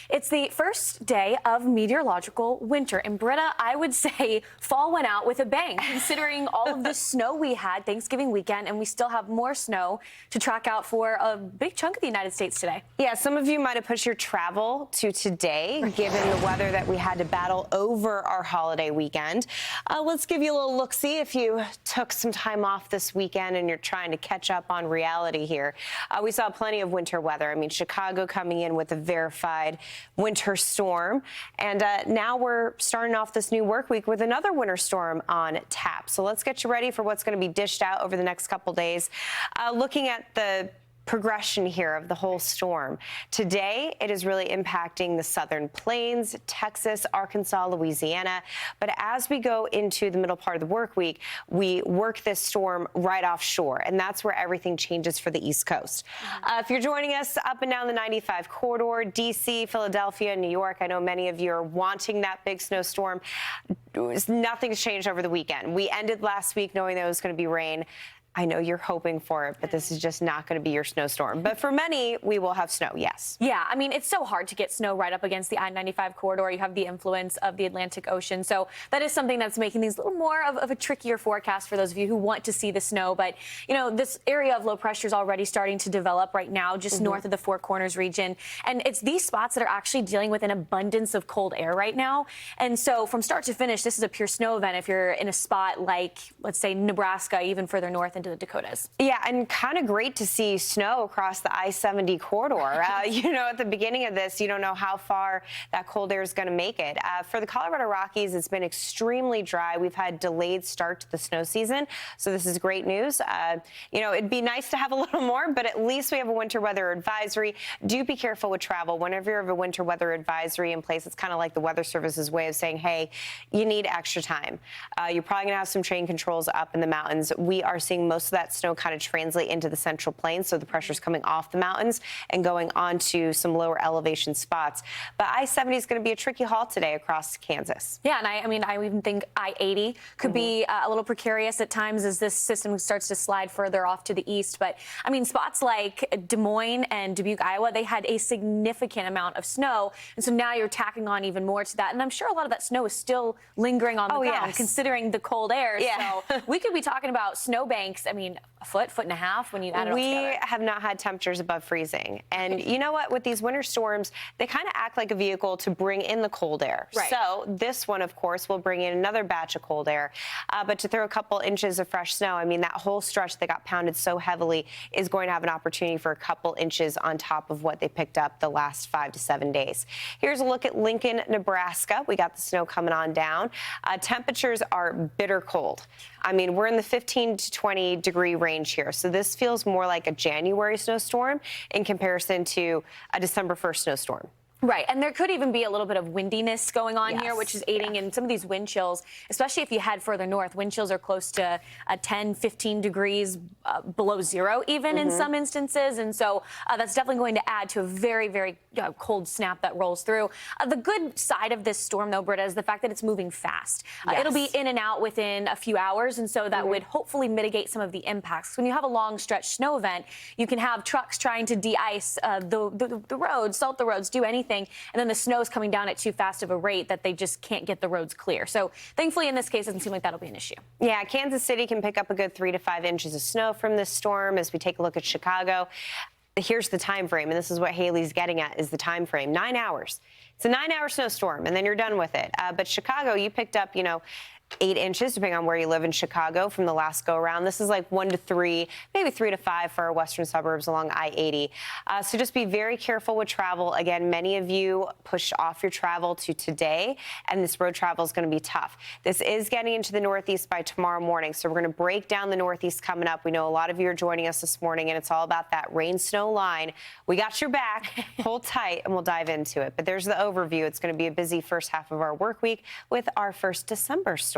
It's the first day of meteorological winter. And Britta, I would say fall went out with a bang, considering all of the snow we had Thanksgiving weekend, and we still have more snow to track out for a big chunk of the United States today. Yeah, some of you might have pushed your travel to today, given the weather that we had to battle over our holiday weekend. Let's give you a little look-see if you took some time off this weekend and you're trying to catch up on reality here. We saw plenty of winter weather. I mean, Chicago coming in with a verified winter storm. And now we're starting off this new work week with another winter storm on tap. So let's get you ready for what's going to be dished out over the next couple days. Looking at the progression here of the whole storm. Today, it is really impacting the southern plains, Texas, Arkansas, Louisiana. But as we go into the middle part of the work week, we work this storm right offshore, and that's where everything changes for the East Coast. If you're joining us up and down the 95 corridor, D.C., Philadelphia, New York, I know many of you are wanting that big snowstorm. Nothing's changed over the weekend. We ended last week knowing there was going to be rain. I know you're hoping for it, but this is just not going to be your snowstorm. But for many, we will have snow, yes. Yeah, I mean, it's so hard to get snow right up against the I-95 corridor. You have the influence of the Atlantic Ocean. So that is something that's making these a little more of a trickier forecast for those of you who want to see the snow. But, you know, this area of low pressure is already starting to develop right now, just north of the Four Corners region. And it's these spots that are actually dealing with an abundance of cold air right now. And so from start to finish, this is a pure snow event if you're in a spot like, let's say, Nebraska, even further north into the Dakotas. Yeah, and kind of great to see snow across the I-70 corridor. You know, at the beginning of this, you don't know how far that cold air is going to make it. For the Colorado Rockies, it's been extremely dry. We've had delayed start to the snow season, so this is great news. You know, it'd be nice to have a little more, but at least we have a winter weather advisory. Do be careful with travel. Whenever you have a winter weather advisory in place, it's kind of like the Weather Service's way of saying, hey, you need extra time. You're probably going to have some train controls up in the mountains. We are seeing most of that snow kind of translate into the central plains, so the pressure's coming off the mountains and going onto some lower elevation spots. But I-70 is going to be a tricky haul today across Kansas. Yeah, and I mean, I even think I-80 could be a little precarious at times as this system starts to slide further off to the east. But, I mean, spots like Des Moines and Dubuque, Iowa, they had a significant amount of snow. And so now you're tacking on even more to that. And I'm sure a lot of that snow is still lingering on the ground, considering the cold air. Yeah. So we could be talking about snowbanks, I mean, a foot and a half when you add it all together. We have not had temperatures above freezing. And you know what? With these winter storms, they kind of act like a vehicle to bring in the cold air. Right. So this one, of course, will bring in another batch of cold air. But to throw a couple inches of fresh snow, I mean, that whole stretch that got pounded so heavily is going to have an opportunity for a couple inches on top of what they picked up the last 5 to 7 days. Here's a look at Lincoln, Nebraska. We got the snow coming on down. Temperatures are bitter cold. I mean, we're in the 15 to 20 degree range here. So this feels more like a January snowstorm in comparison to a December 1st snowstorm. Right, and there could even be a little bit of windiness going on here, which is aiding in some of these wind chills, especially if you head further north. Wind chills are close to 10, 15 degrees below zero even in some instances, and so that's definitely going to add to a very, very cold snap that rolls through. The good side of this storm, though, Britta, is the fact that it's moving fast. It'll be in and out within a few hours, and so that would hopefully mitigate some of the impacts. When you have a long stretch snow event, you can have trucks trying to de-ice the roads, salt the roads, do anything, and then the snow is coming down at too fast of a rate that they just can't get the roads clear. So thankfully, in this case, it doesn't seem like that'll be an issue. Yeah, Kansas City can pick up a good 3 to 5 inches of snow from this storm as we take a look at Chicago. Here's the time frame, and this is what Haley's getting at, is the time frame. 9 hours. It's a 9-hour snowstorm, and then you're done with it. But Chicago, you picked up, you know, 8 inches, depending on where you live in Chicago from the last go-around. This is like 1 to 3, maybe 3 to 5 for our western suburbs along I-80. So just be very careful with travel. Again, many of you pushed off your travel to today, and this road travel is going to be tough. This is getting into the Northeast by tomorrow morning, so we're going to break down the Northeast coming up. We know a lot of you are joining us this morning, and it's all about that rain-snow line. We got your back. Hold tight, and we'll dive into it. But there's the overview. It's going to be a busy first half of our work week with our first December storm.